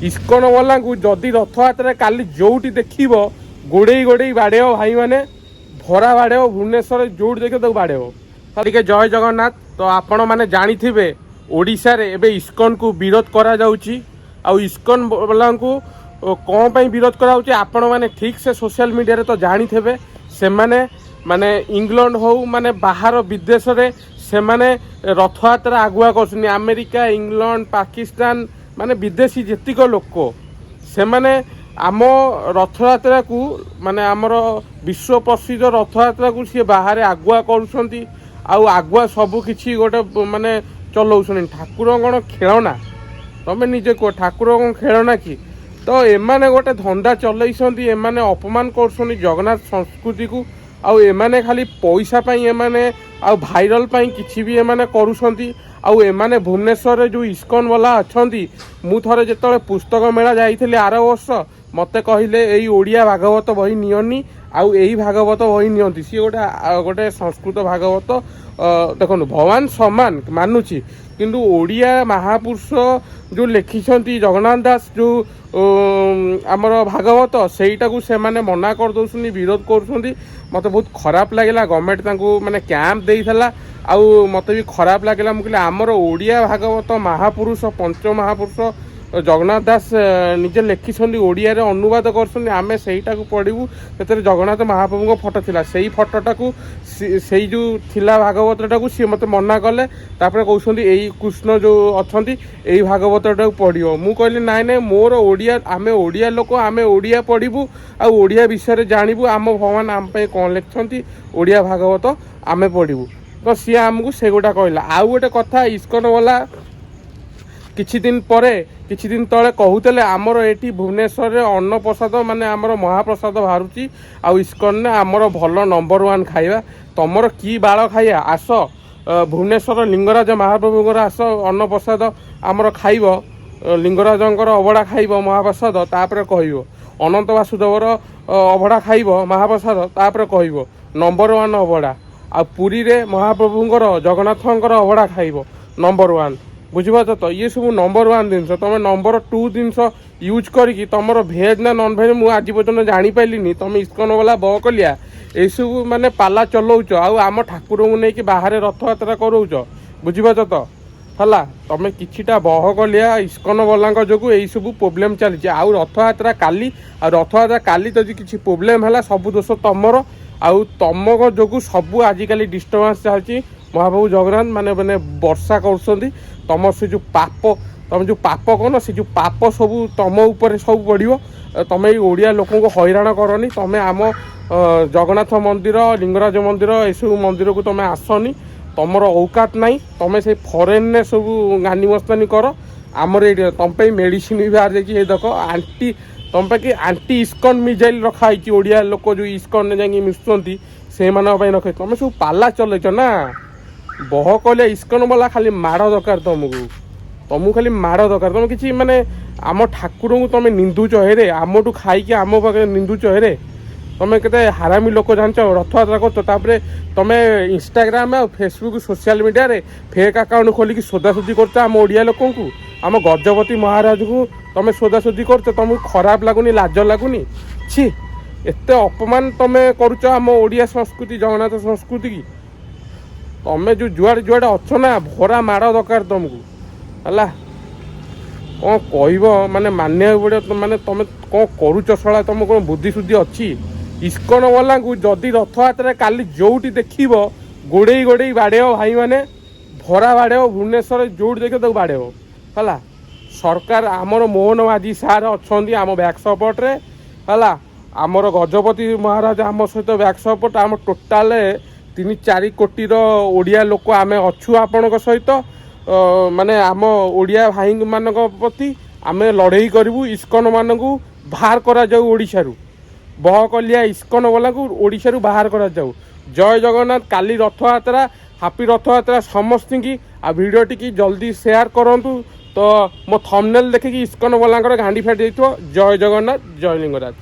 ISKCON ବାଲାଙ୍କୁ ଯଦି ରଥଯାତ୍ରା କାଲି ଯୋଉଠି ଦେଖିବ ଗୋଡ଼େଇ ଗୋଡ଼େଇ ବାଡ଼େଇବ ଭାଇମାନେ, ଭରା ବାଡ଼େଇବ, ଭୁବନେଶ୍ୱର ଯୋଉଠି ଦେଖିବ ତାକୁ ବାଡ଼େଇବ। ଟିକେ ଜୟ ଜଗନ୍ନାଥ। ତ ଆପଣମାନେ ଜାଣିଥିବେ ଓଡ଼ିଶାରେ ଏବେ ଇସ୍କନକୁ ବିରୋଧ କରାଯାଉଛି। ଆଉ ଇସ୍କନ ବାଲାଙ୍କୁ କ'ଣ ପାଇଁ ବିରୋଧ କରାଯାଉଛି ଆପଣମାନେ ଠିକ୍ ସେ ସୋସିଆଲ ମିଡ଼ିଆରେ ତ ଜାଣିଥିବେ। ସେମାନେ ମାନେ ଇଂଲଣ୍ଡ ହଉ ମାନେ ବାହାର ବିଦେଶରେ ସେମାନେ ରଥଯାତ୍ରା ଆଗୁଆ କରୁଛନ୍ତି। ଆମେରିକା, ଇଂଲଣ୍ଡ, ପାକିସ୍ତାନ ମାନେ ବିଦେଶୀ ଯେତିକ ଲୋକ ସେମାନେ ଆମ ରଥଯାତ୍ରାକୁ ମାନେ ଆମର ବିଶ୍ୱ ପ୍ରସିଦ୍ଧ ରଥଯାତ୍ରାକୁ ସିଏ ବାହାରେ ଆଗୁଆ କରୁଛନ୍ତି। ଆଉ ଆଗୁଆ ସବୁ କିଛି ଗୋଟେ ମାନେ ଚଲାଉଛନ୍ତି। ଠାକୁର କ'ଣ ଖେଳନା? ତମେ ନିଜେ କୁହ, ଠାକୁର କ'ଣ ଖେଳନା କି? ତ ଏମାନେ ଗୋଟେ ଧନ୍ଦା ଚଲେଇଛନ୍ତି। ଏମାନେ ଅପମାନ କରୁଛନ୍ତି ଜଗନ୍ନାଥ ସଂସ୍କୃତିକୁ। ଆଉ ଏମାନେ ଖାଲି ପଇସା ପାଇଁ ଏମାନେ ଆଉ ଭାଇରାଲ ପାଇଁ କିଛି ବି ଏମାନେ କରୁଛନ୍ତି। ଆଉ ଏମାନେ ଭୁବନେଶ୍ୱରରେ ଯେଉଁ ଇସ୍କନ ବାଲା ଅଛନ୍ତି, ମୁଁ ଥରେ ଯେତେବେଳେ ପୁସ୍ତକ ମେଳା ଯାଇଥିଲି ଆର ବର୍ଷ, ମୋତେ କହିଲେ ଏଇ ଓଡ଼ିଆ ଭାଗବତ ବହି ନିଅନି, ଆଉ ଏଇ ଭାଗବତ ବହି ନିଅନ୍ତି। ସିଏ ଗୋଟେ ସଂସ୍କୃତ ଭାଗବତ। ଦେଖନ୍ତୁ ଭଗବାନ ସମାନ ମାନୁଛି, କିନ୍ତୁ ଓଡ଼ିଆ ମହାପୁରୁଷ ଯେଉଁ ଲେଖିଛନ୍ତି ଜଗନ୍ନାଥ ଦାସ ଯେଉଁ ଆମର ଭାଗବତ, ସେଇଟାକୁ ସେମାନେ ମନା କରିଦେଉଛନ୍ତି, ବିରୋଧ କରୁଛନ୍ତି। ମୋତେ ବହୁତ ଖରାପ ଲାଗିଲା। ଗଭର୍ଣ୍ଣମେଣ୍ଟ ତାଙ୍କୁ ମାନେ କ୍ୟାମ୍ପ ଦେଇଥିଲା। ଆଉ ମୋତେ ବି ଖରାପ ଲାଗିଲା। ମୁଁ କହିଲି ଆମର ଓଡ଼ିଆ ଭାଗବତ ମହାପୁରୁଷ ପଞ୍ଚମହାପୁରୁଷ ଜଗନ୍ନାଥ ଦାସ ନିଜେ ଲେଖିଛନ୍ତି, ଓଡ଼ିଆରେ ଅନୁବାଦ କରୁଛନ୍ତି, ଆମେ ସେଇଟାକୁ ପଢ଼ିବୁ। ସେଥିରେ ଜଗନ୍ନାଥ ମହାପ୍ରଭୁଙ୍କ ଫଟୋ ଥିଲା। ସେଇ ଫଟୋଟାକୁ ସେଇ ଯେଉଁ ଥିଲା ଭାଗବତଟାକୁ ସିଏ ମୋତେ ମନା କଲେ। ତାପରେ କହୁଛନ୍ତି ଏଇ କୃଷ୍ଣ ଯେଉଁ ଅଛନ୍ତି ଏଇ ଭାଗବତଟାକୁ ପଢ଼ିବ। ମୁଁ କହିଲି ନାଇଁ ନାଇଁ, ମୋର ଓଡ଼ିଆ, ଆମେ ଓଡ଼ିଆ ଲୋକ, ଆମେ ଓଡ଼ିଆ ପଢ଼ିବୁ ଆଉ ଓଡ଼ିଆ ବିଷୟରେ ଜାଣିବୁ। ଆମ ଭଗବାନ ଆମ ପାଇଁ କ'ଣ ଲେଖିଛନ୍ତି, ଓଡ଼ିଆ ଭାଗବତ ଆମେ ପଢ଼ିବୁ। ତ ସିଏ ଆମକୁ ସେଗୁଡ଼ା କହିଲା। ଆଉ ଗୋଟେ କଥା, ଇସ୍କନ ବାଲା କିଛି ଦିନ ତଳେ କହୁଥିଲେ ଆମର ଏଠି ଭୁବନେଶ୍ୱରରେ ଅନ୍ନପ୍ରସାଦ ମାନେ ଆମର ମହାପ୍ରସାଦ ବାହାରୁଛି, ଆଉ ଇସ୍କନରେ ଆମର ଭଲ ନମ୍ବର 1 ଖାଇବା। ତମର କି ବାଳ ଖାଇବା? ଆସ ଭୁବନେଶ୍ୱର ଲିଙ୍ଗରାଜ ମହାପ୍ରଭୁଙ୍କର ଆସ, ଅନ୍ନପ୍ରସାଦ ଆମର ଖାଇବ, ଲିଙ୍ଗରାଜଙ୍କର ଅବଢ଼ା ଖାଇବ ମହାପ୍ରସାଦ, ତାପରେ କହିବ। ଅନନ୍ତ ବାସୁଦେବର ଅବଢ଼ା ଖାଇବ ମହାପ୍ରସାଦ, ତାପରେ କହିବ ନମ୍ବର 1 ଅବଢ଼ା। ଆଉ ପୁରୀରେ ମହାପ୍ରଭୁଙ୍କର ଜଗନ୍ନାଥଙ୍କର ଅବଢ଼ା ଖାଇବ ନମ୍ବର 1। ବୁଝିପାରୁଛ ତ? ଇଏ ସବୁ ନମ୍ବର 1 ଜିନିଷ। ତମେ ନମ୍ବର 2 ଜିନିଷ ୟୁଜ୍ କରିକି ତମର ଭେଜ୍ ନା ନନ୍ ଭେଜ୍ ମୁଁ ଆଜି ପର୍ଯ୍ୟନ୍ତ ଜାଣିପାରିଲିନି। ତମେ ଇସ୍କନ ବାଲା ବକଲିଆ ଏଇସବୁ ମାନେ ପାଲା ଚଲଉଛ, ଆଉ ଆମ ଠାକୁରଙ୍କୁ ନେଇକି ବାହାରେ ରଥଯାତ୍ରା କରଉଛ। ବୁଝିପାରୁଛ ତ? ହେଲା, ତମେ କିଛିଟା ବହକଲିଆ ଇସ୍କନ ବାଲାଙ୍କ ଯୋଗୁଁ ଏଇସବୁ ପ୍ରୋବ୍ଲେମ୍ ଚାଲିଛି। ଆଉ ରଥଯାତ୍ରା କାଲି ଯଦି କିଛି ପ୍ରୋବ୍ଲେମ୍ ହେଲା ସବୁ ଦୋଷ ତମର। ଆଉ ତମଙ୍କ ଯୋଗୁଁ ସବୁ ଆଜିକାଲି ଡିଷ୍ଟର୍ବାନ୍ସ ଚାଲିଛି। ମହାପ୍ରଭୁ ଜଗନ୍ନାଥ ମାନେ ବର୍ଷା କରୁଛନ୍ତି। ତମର ସେ ଯେଉଁ ପାପ, ତମେ ଯେଉଁ ପାପ କରୁନ, ସେ ଯେଉଁ ପାପ ସବୁ ତମ ଉପରେ ସବୁ ପଡ଼ିବ। ତମେ ଏଇ ଓଡ଼ିଆ ଲୋକଙ୍କୁ ହଇରାଣ କରନି। ତମେ ଆମ ଜଗନ୍ନାଥ ମନ୍ଦିର, ଲିଙ୍ଗରାଜ ମନ୍ଦିର ଏସବୁ ମନ୍ଦିରକୁ ତମେ ଆସନି। ତମର ଔକାତ ନାହିଁ। ତମେ ସେଇ ଫରେନ୍ରେ ସବୁ ଗାନି ମସ୍ତାନି କର। ଆମର ଏଇଠି ତମ ପାଇଁ ମେଡ଼ିସିନ ବି ବାହାରି ଯାଇଛି। ଏ ଦେଖ ତମ ପାଇଁ ଆଣ୍ଟି ଇସ୍କନ ମିଜାଇଲ୍ ରଖା ହେଇଛି। ଓଡ଼ିଆ ଲୋକ ଯେଉଁ ଇସ୍କନରେ ଯାଇକି ମିଶୁଛନ୍ତି ସେଇମାନଙ୍କ ପାଇଁ ରଖା ହେଇଛି। ତମେ ସବୁ ପାଲା ଚଲେଇଛ ନା, ବହକଲିଆ ଇସ୍କନ ବାଲା। ଖାଲି ମାଡ଼ ଦରକାର ତମକୁ ଖାଲି ମାଡ଼ ଦରକାର। ତମେ କିଛି ମାନେ ଆମ ଠାକୁରଙ୍କୁ ତମେ ନିନ୍ଦୁଛ ହେରେ, ଆମଠୁ ଖାଇକି ଆମ ପାଖରେ ନିନ୍ଦୁଛ ହେରେ। ତମେ କେତେ ହାରାମି ଲୋକ ଜାଣିଛ? ରଥଯାତ୍ରା କରୁଛ, ତାପରେ ତମେ ଇନଷ୍ଟାଗ୍ରାମ ଆଉ ଫେସବୁକ୍ ସୋସିଆଲ ମିଡ଼ିଆରେ ଫେକ୍ ଆକାଉଣ୍ଟ ଖୋଲିକି ସୋଦାସୋଦି କରୁଛ ଆମ ଓଡ଼ିଆ ଲୋକଙ୍କୁ, ଆମ ଗଜପତି ମହାରାଜକୁ ତମେ ସୋଦାସୋଦି କରୁଛ। ତମକୁ ଖରାପ ଲାଗୁନି? ଲାଜ ଲାଗୁନି? ଛି, ଏତେ ଅପମାନ ତମେ କରୁଛ ଆମ ଓଡ଼ିଆ ସଂସ୍କୃତି, ଜଗନ୍ନାଥ ସଂସ୍କୃତି କି। ତମେ ଯେଉଁ ଯୁଆଡ଼େ ଅଛ ନା, ଭରା ମାଡ଼ ଦରକାର ତମକୁ। ହେଲା, କ'ଣ କହିବ ମାନେ ମାନିବାକୁ ପଡ଼ିବ। ମାନେ ତମେ କ'ଣ କରୁଛ ଶଳା? ତମେ କ'ଣ ବୁଦ୍ଧି ସୁଦ୍ଧି ଅଛି? ଇସ୍କନ ବାଲାଙ୍କୁ ଯଦି ରଥଯାତ୍ରା କାଲି ଯୋଉଠି ଦେଖିବ ଗୋଡ଼େଇ ଗୋଡ଼େଇ ବାଡ଼େଇବ ଭାଇମାନେ, ଭରା ବାଡ଼େଇବ, ଭୁବନେଶ୍ୱର ଯୋଉଠି ଦେଖିବ ତାକୁ ବାଡ଼େଇବ। ହେଲା, ସରକାର ଆମର ମୋହନ ମାଝୀ ସାର୍ ଅଛନ୍ତି ଆମ ବ୍ୟାକ୍ ସପୋର୍ଟରେ। ହେଲା, ଆମର ଗଜପତି ମହାରାଜ ଆମ ସହିତ ବ୍ୟାକ୍ ସପୋର୍ଟ। ଆମ ଟୋଟାଲ 3-4 କୋଟିର ଓଡ଼ିଆ ଲୋକ ଆମେ ଅଛୁ ଆପଣଙ୍କ ସହିତ। ମାନେ ଆମ ଓଡ଼ିଆ ଭାଇମାନଙ୍କ ପ୍ରତି ଆମେ ଲଢ଼େଇ କରିବୁ। ଇସ୍କନ ମାନଙ୍କୁ ବାହାର କରାଯାଉ ଓଡ଼ିଶାରୁ। ବହକଲିଆ ଇସ୍କନ ବାଲାଙ୍କୁ ଓଡ଼ିଶାରୁ ବାହାର କରାଯାଉ। ଜୟ ଜଗନ୍ନାଥ। କାଲି ରଥଯାତ୍ରା, ହାପି ରଥଯାତ୍ରା ସମସ୍ତଙ୍କୁ। ଆଉ ଭିଡ଼ିଓଟିକି ଜଲ୍ଦି ସେୟାର କରନ୍ତୁ। ତ ମୋ ଥମ୍ବନେଲ୍ ଦେଖିକି ଇସ୍କନ ବାଲାଙ୍କର ଗାଣ୍ଡି ଫାଟି ଯାଇଥିବ। ଜୟ ଜଗନ୍ନାଥ, ଜୟ ଲିଙ୍ଗରାଜ।